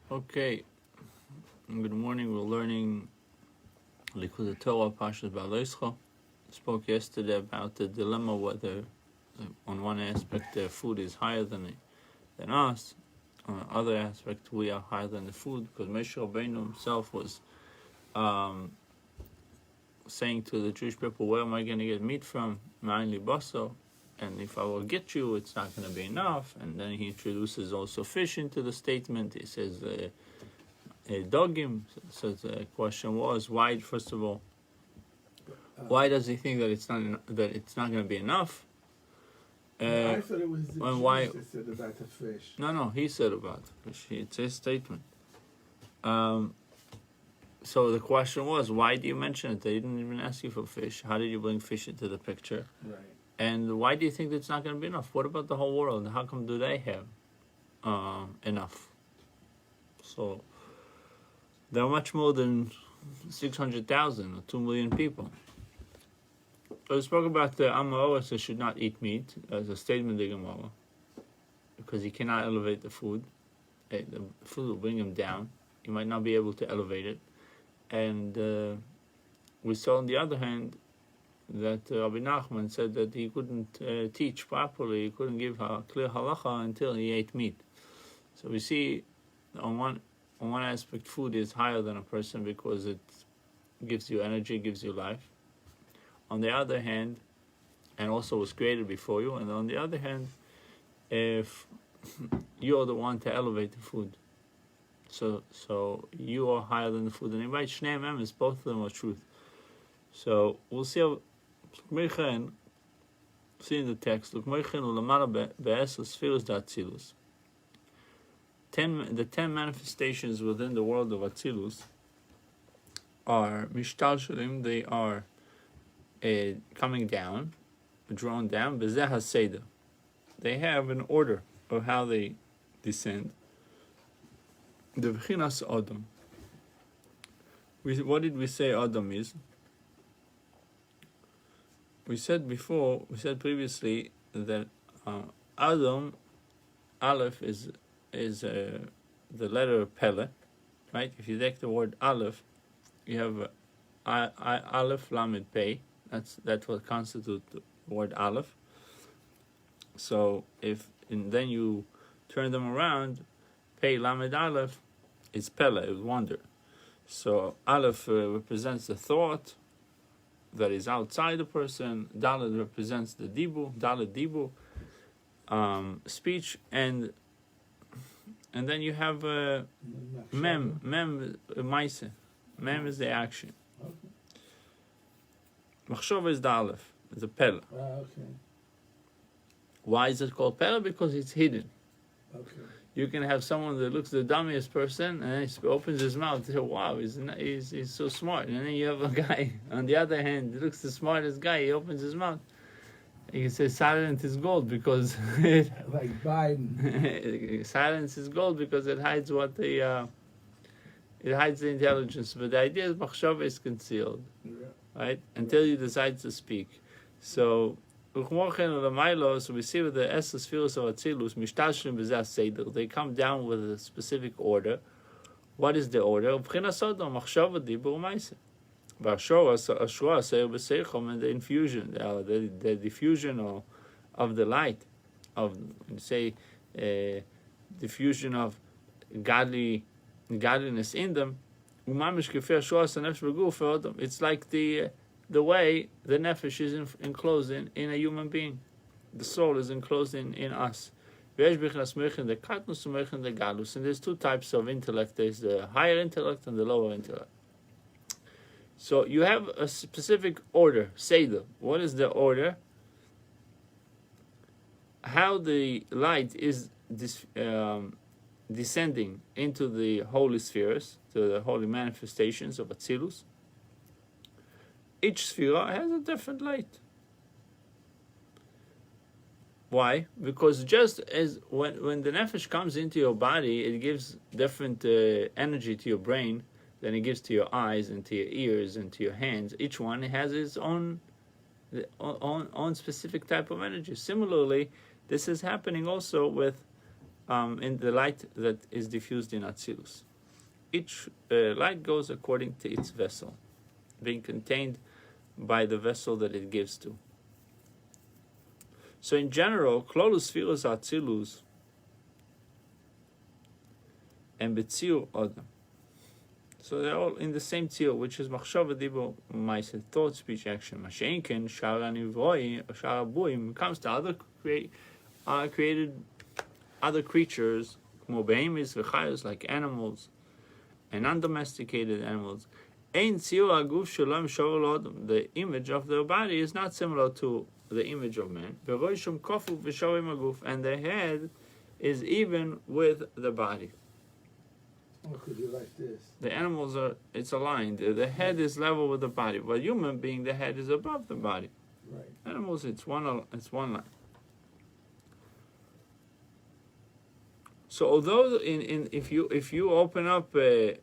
Okay, good morning. We're learning Likuti Torah Beha'alos'cha. Spoke yesterday about the dilemma whether, on one aspect, the food is higher than us. On the other aspect, we are higher than the food, because Moshe Rabbeinu himself was saying to the Jewish people, "Where am I going to get meat from? Mainly baso, and if I will get you, it's not going to be enough." And then he introduces also fish into the statement. He says dogim. So the question was, why? First of all, why does he think that it's not going to be enough? I thought it was the Jews why? that said about the fish. No, he said about the fish. It's his statement. So the question was, why do you mention it? They didn't even ask you for fish. How did you bring fish into the picture? Right. And why do you think it's not going to be enough? What about the whole world? How come do they have enough? So there are much more than 600,000 or 2 million people. So we spoke about the Amaoris that should not eat meat as a statement of the Gemara, because he cannot elevate the food. The food will bring him down. He might not be able to elevate it. And we saw, on the other hand, that Rabbi Nachman said that he couldn't teach properly, he couldn't give a clear halacha until he ate meat. So we see, on one aspect, food is higher than a person because it gives you energy, gives you life. On the other hand, and also was created before you, and on the other hand, if you're the one to elevate the food, so you are higher than the food. And invite Shnei Memes, both of them are truth. So we'll see how, see in the text, the 10 manifestations within the world of Atzilus are Mishtal Shalim, they are coming down, drawn down, Bezeh HaSeder. They have an order of how they descend. The V'chinas Adam. What did we say Adam is? We said previously that Adam, Aleph is the letter Pele, right? If you take the word Aleph, you have Aleph Lamed Pei. That's what constitutes the word Aleph. So then you turn them around, Pei Lamed Aleph is Pele, is wonder. So Aleph represents the thought that is outside the person. Dalet represents the dibu, Dalet dibu, speech, and then you have mem maise. Mem is the action. Machshava is the Aleph, the Pele. Okay. Why is it called Pele? Because it's hidden. Okay. You can have someone that looks the dummiest person, and he opens his mouth and says, "Wow, he's so smart." And then you have a guy, on the other hand, that looks the smartest guy. He opens his mouth. You can say silence is gold, because Like Biden. silence is gold because it hides it hides the intelligence. But the idea is machshava is concealed, right? Until you decide to speak. So we see with the essence spheres of Atzilus, Mishtashrim B'zeh Seder, they come down with a specific order. What is the order? B'chinas Adam, machshava, dibur, u'maaseh. And the infusion, the diffusion of the light, of, say, diffusion of godliness in them. It's like the way the nefesh is enclosed in a human being. The soul is enclosed in us. And there's two types of intellect. There's the higher intellect and the lower intellect. So you have a specific order, Seder. What is the order? How the light is descending into the holy spheres, to the holy manifestations of Atzilus. Each sphere has a different light. Why? Because just as when the nefesh comes into your body, it gives different energy to your brain than it gives to your eyes and to your ears and to your hands. Each one has its own specific type of energy. Similarly, this is happening also with in the light that is diffused in Atzilus. Each light goes according to its vessel, being contained by the vessel that it gives to. So in general, Klolus Sfiros Atzilus and Betzir Adam. So they're all in the same tzir, which is Machshava Dibur Ma'aseh, thought, speech, action. Masha'enken Shara Nivoi Shara Buim comes to other created other creatures, Mobehemis V'chayos, like animals and undomesticated animals. Ein tzir aguf shalom shavar l'adam. The image of their body is not similar to the image of man. V'roishum kofu v'shavim aguf, and the head is even with the body. Or could you like this? The animals it's aligned. The head is level with the body. But human being, the head is above the body. Right. Animals, it's one line. So although if you open up an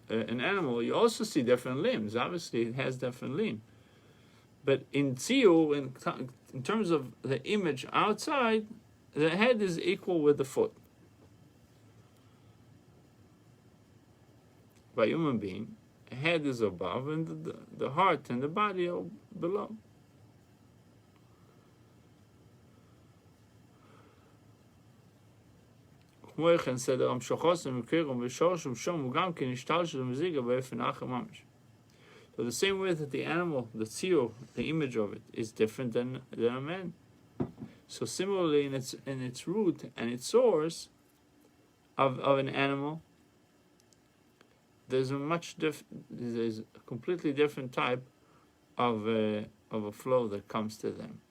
animal, you also see different limbs. Obviously, it has different limbs. But in tziyur, in terms of the image outside, the head is equal with the foot. By human being, the head is above and the heart and the body are below. So the same way that the animal, the tziyur, the image of it, is different than a man. So similarly, in its root and its source of an animal, there's a completely different type of a flow that comes to them.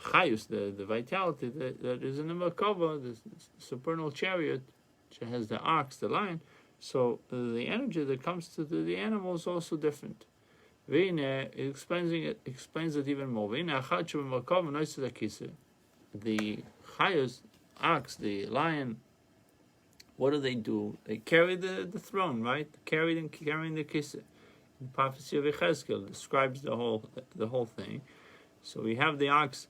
Chayus, the vitality that is in the Merkava, the supernal chariot, which has the ox, the lion. So the energy that comes to the animal is also different. It explains it even more. The Chayus, ox, the lion, what do? They carry the throne, right? Carrying the kiseh. The prophecy of Yechezkel describes the whole thing. So we have the ox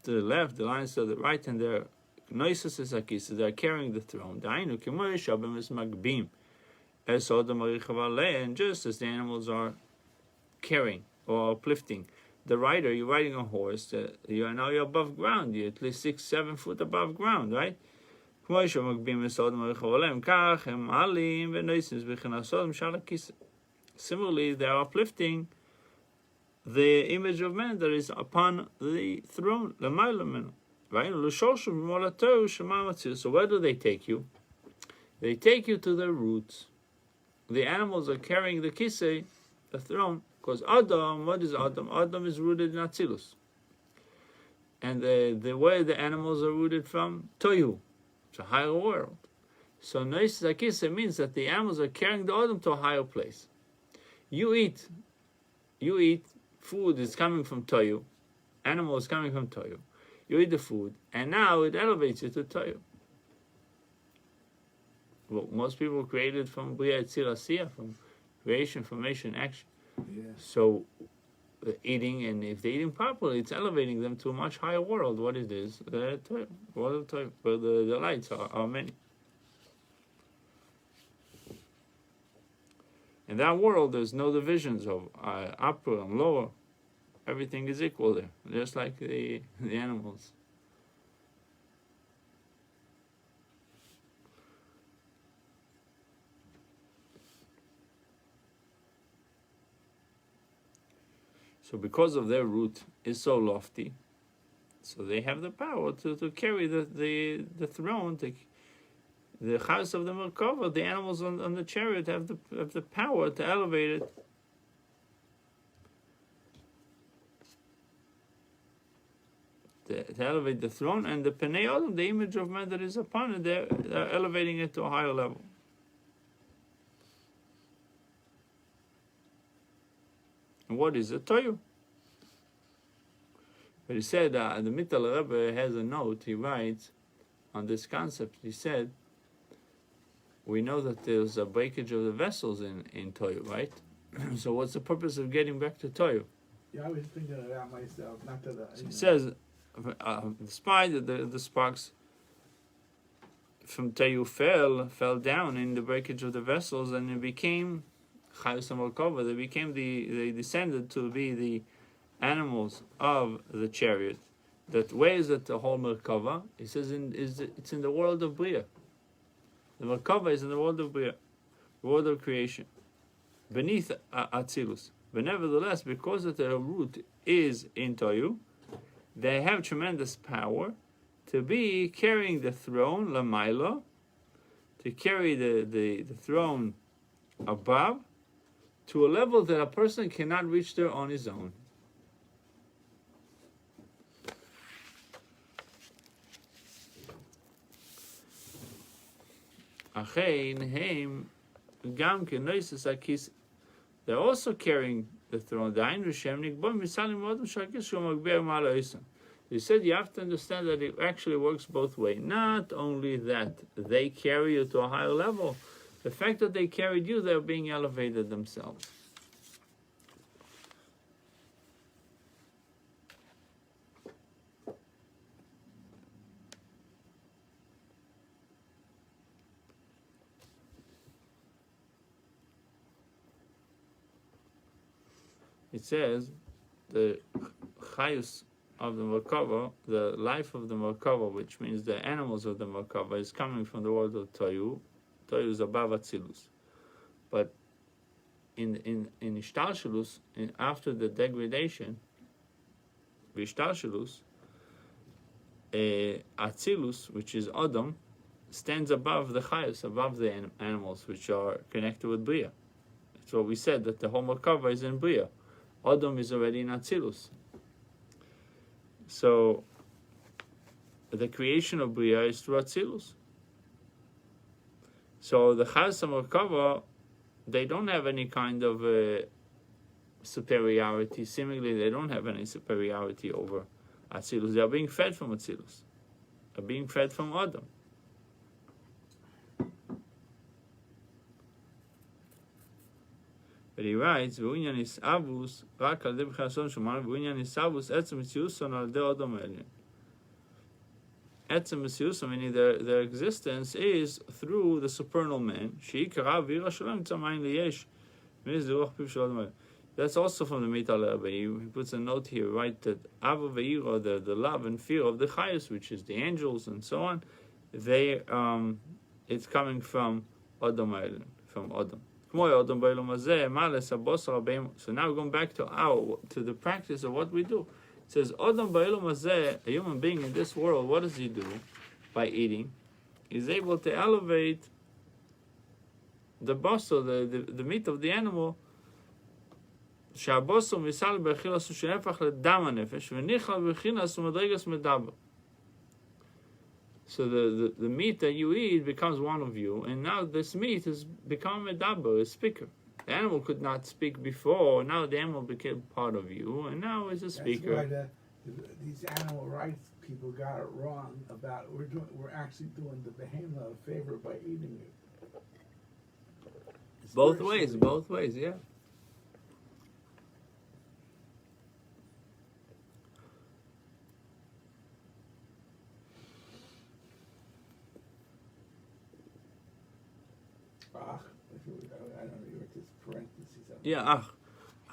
to the left, the lions to the right, and they're noises is akisa. They're carrying the throne. And just as the animals are carrying or uplifting the rider, you're riding a horse. You're above ground. You're at least 6-7 foot above ground, right? Similarly, they are uplifting the image of man that is upon the throne, right? So where do they take you? They take you to the roots. The animals are carrying the kisei, the throne, because Adam, what is Adam? Adam is rooted in Atzilus. And the way the animals are rooted from Toyu, it's a higher world. So Nois Zakisa means that the animals are carrying the Adam to a higher place. You eat food is coming from Toyu, animal is coming from Toyu. You eat the food, and now it elevates you to Toyu. Well, most people are created from Bria Tzira Siyah, from creation, formation, action. Yeah. So eating, and if they're eating properly, it's elevating them to a much higher world. What it is, the Toyu, world of Toyu, where the lights are many. In that world, there's no divisions of upper and lower. Everything is equal there, just like the animals. So because of their root is so lofty, so they have the power to carry the throne, the house of the Merkava. The animals on the chariot have the power to elevate it. To elevate the throne, and the Penei Adam, the image of man that is upon it, they're elevating it to a higher level. And what is it? Toyu. But he said, the Mittal Rebbe has a note, he writes on this concept, he said, we know that there's a breakage of the vessels in Toyu, right? So what's the purpose of getting back to Toyu? Yeah, I was thinking of that myself. Not that I. It says, despite the sparks from Tayu fell down in the breakage of the vessels, and it became Chayus Amalkova. They descended to be the animals of the chariot. That where is it the whole Merkava? It says it's in the world of Bria. The Merkava is in the world of Bria, the world of creation, beneath Atzilus. But nevertheless, because that their root is in Tayu, they have tremendous power to be carrying the throne, Lamaila, to carry the throne above, to a level that a person cannot reach there on his own. They're also carrying the throne. He said you have to understand that it actually works both ways. Not only that they carry you to a higher level, the fact that they carried you, they're being elevated themselves. It says the chayus of the Merkava, the life of the Merkava, which means the animals of the Merkava, is coming from the world of Tayu. Tayu is above Atzilus. But in Ishtalshelus, after the degradation, Ishtalshelus, Atzilus, which is Adam, stands above the chayus, above the animals which are connected with Bria. That's what we said, that the whole Merkava is in Bria. Adam is already in Atzilus. So, the creation of Bria is through Atzilus. So, the Chas HaMerkava, they don't have any kind of superiority. Seemingly, they don't have any superiority over Atzilus. They are being fed from Atzilus. They are being fed from Adam. But he writes, "V'unyan is avus rak al debcha son shomar. V'unyan is avus etzem mitziuson al de Adam elyon. Etzem mitziuson, meaning their existence is through the supernal man. Sheikara v'ira shalom tzamayin liyesh. Means the ruach piv shel Adam elyon. That's also from the Mital Rebbe. He puts a note here, right? That ava v'ira, the love and fear of the chayus, which is the angels and so on, it's coming from Adam elyon, from Adam." So now we're going back to the practice of what we do. It says, Adam ba'elam hazeh, a human being in this world, what does he do by eating? He's able to elevate the basar, the meat of the animal. So the meat that you eat becomes one of you, and now this meat has become a medaber, a speaker. The animal could not speak before, now the animal became part of you, and now it's a speaker. That's why these animal rights people got it wrong about we're actually doing the behemoth a favor by eating it. Both ways, yeah. I don't know, this parentheses. Yeah,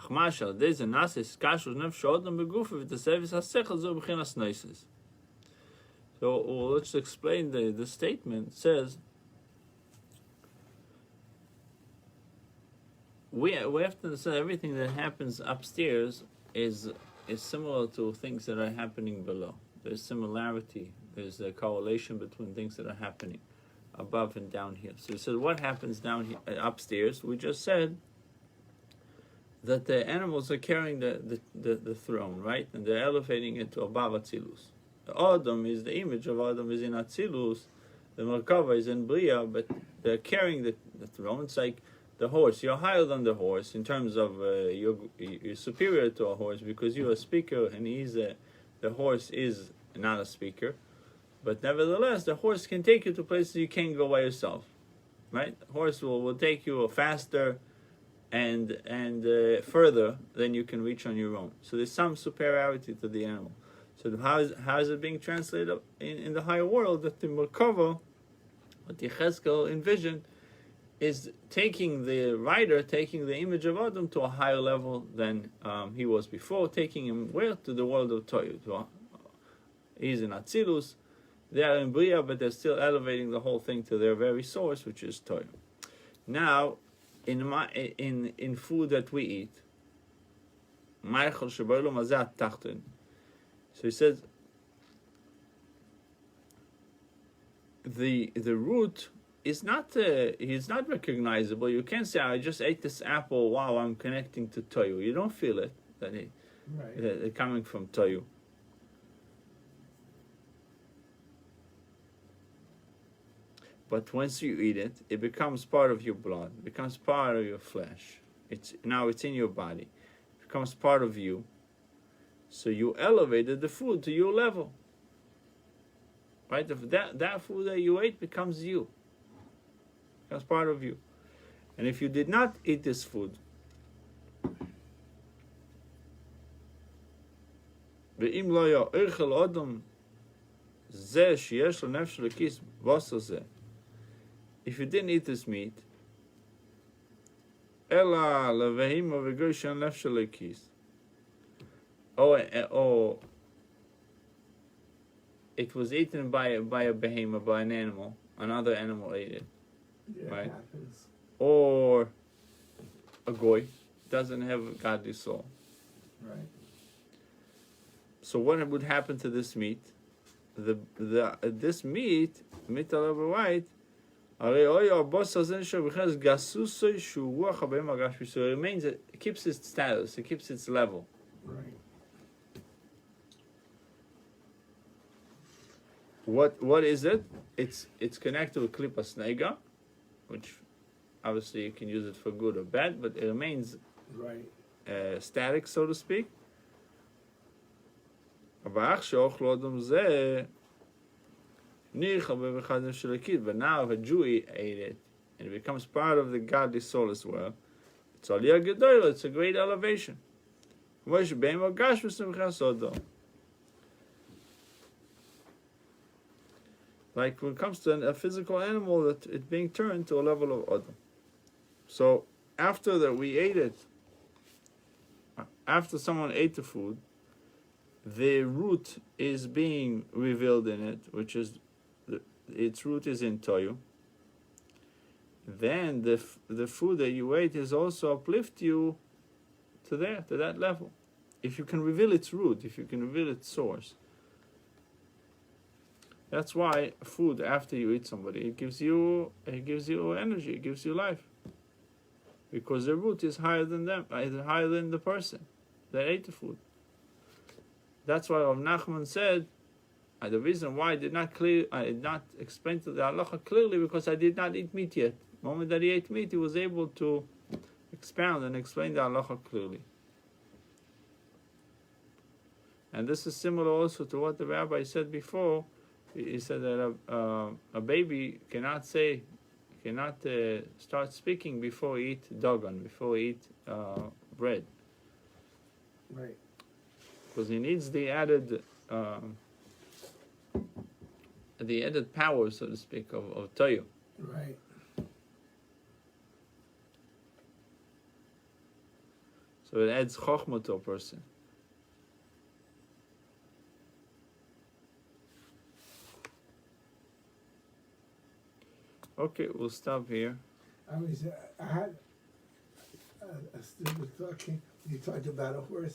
Mashal, there's a nasis kashus nefesh adam begufa v'tesevis hasechel zo b'chinas noises. So let's explain the statement. It says we have to understand everything that happens upstairs is similar to things that are happening below. There's similarity. There's a correlation between things that are happening above and down here. So it says what happens down here upstairs. We just said that the animals are carrying the throne, right? And they're elevating it to above Atzilus. The Adam is the image of Adam is in Atzilus. The Merkava is in Bria, but they're carrying the throne. It's like the horse. You're higher than the horse in terms of you're superior to a horse because you're a speaker and the horse is not a speaker. But nevertheless, the horse can take you to places you can't go by yourself, right? The horse will take you faster and further than you can reach on your own. So there's some superiority to the animal. So how is it being translated in the higher world? That the Merkava, what the Yechezkel envisioned, is taking the writer, taking the image of Adam to a higher level than he was before, taking him where? To the world of Toyu. He's in Atzilus, they are in Bria, but they're still elevating the whole thing to their very source, which is Toyu. Now, in food that we eat, so he says the root is not he's not recognizable. You can't say, I just ate this apple, wow, I'm connecting to Toyu. You don't feel it, that it's coming from Toyu. But once you eat it, it becomes part of your blood, it becomes part of your flesh. It's in your body. It becomes part of you. So you elevated the food to your level. Right? If that food that you ate becomes you. Becomes part of you. And if you did not eat this food, if you didn't eat this meat, or it was eaten by a behemoth, by an animal, another animal ate it, right? Or a goy doesn't have a godly soul, right? So what would happen to this meat? This meat, right? So it remains, it keeps its status, it keeps its level. Right. What is it? It's connected with Klippas Nega, which obviously you can use it for good or bad, but it remains static, so to speak. But now if a Jew ate it, and it becomes part of the godly soul as well, it's a great elevation. Like when it comes to a physical animal, that it's being turned to a level of Adam. So after that we ate it, after someone ate the food, the root is being revealed in it, which is its root is in Toyu. Then the food that you ate is also uplift you to that level. If you can reveal its root, if you can reveal its source. That's why food, after you eat somebody, it gives you energy, it gives you life. Because the root is higher than them, higher than the person that ate the food. That's why Rav Nachman said, the reason why I did not explain to the halacha clearly, because I did not eat meat yet. The moment that he ate meat, he was able to expound and explain the halacha clearly. And this is similar also to what the rabbi said before. He said that a baby cannot start speaking before he eat dagan, before he eat bread. Right. Because he needs the added power, so to speak, of Toyu. Right. So it adds chokhmah to a person. Okay, we'll stop here. I had a student talking. You talked about a horse.